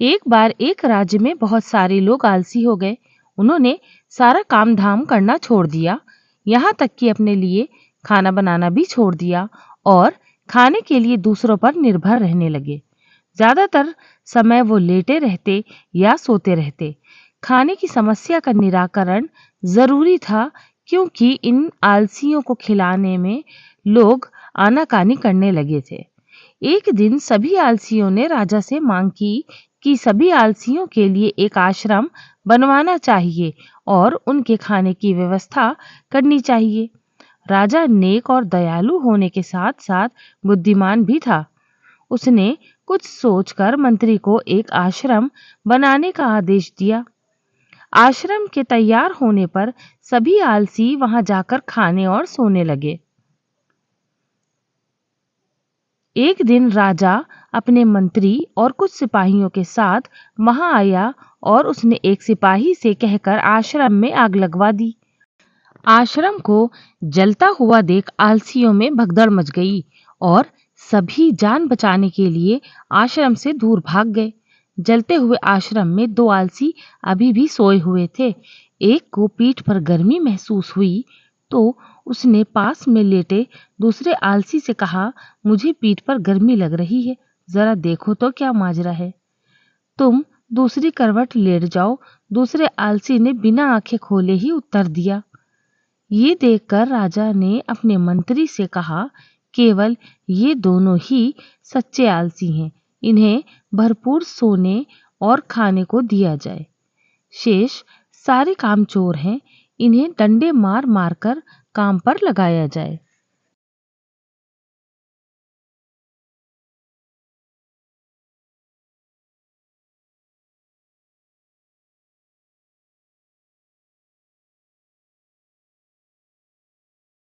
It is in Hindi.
एक बार एक राज्य में बहुत सारे लोग आलसी हो गए। उन्होंने सारा काम धाम करना छोड़ दिया, यहाँ तक कि अपने लिए खाना बनाना भी छोड़ दिया और खाने के लिए दूसरों पर निर्भर रहने लगे। ज्यादातर समय वो लेटे रहते या सोते रहते। खाने की समस्या का निराकरण जरूरी था, क्योंकि इन आलसियों को खिलाने में लोग आनाकानी करने लगे थे। एक दिन सभी आलसियों ने राजा से मांग की कि सभी आलसियों के लिए एक आश्रम बनवाना चाहिए और उनके खाने की व्यवस्था करनी चाहिए। राजा नेक और दयालु होने के साथ-साथ बुद्धिमान भी था। उसने कुछ सोचकर मंत्री को एक आश्रम बनाने का आदेश दिया। आश्रम के तैयार होने पर सभी आलसी वहां जाकर खाने और सोने लगे। एक दिन राजा अपने मंत्री और कुछ सिपाहियों के साथ वहां आया और उसने एक सिपाही से कहकर आश्रम में आग लगवा दी। आश्रम को जलता हुआ देख आलसियों में भगदड़ मच गई और सभी जान बचाने के लिए आश्रम से दूर भाग गए। जलते हुए आश्रम में दो आलसी अभी भी सोए हुए थे। एक को पीठ पर गर्मी महसूस हुई तो उसने पास में लेटे दूसरे आलसी से कहा, मुझे पीठ पर गर्मी लग रही है, जरा देखो तो क्या माजरा है। तुम दूसरी करवट लेट जाओ, दूसरे आलसी ने बिना आंखें खोले ही उत्तर दिया। ये देखकर राजा ने अपने मंत्री से कहा, केवल ये दोनों ही सच्चे आलसी हैं, इन्हें भरपूर सोने और खाने को दिया जाए। शेष सारे कामचोर हैं, इन्हें डंडे मार मार कर काम पर लगाया जाए।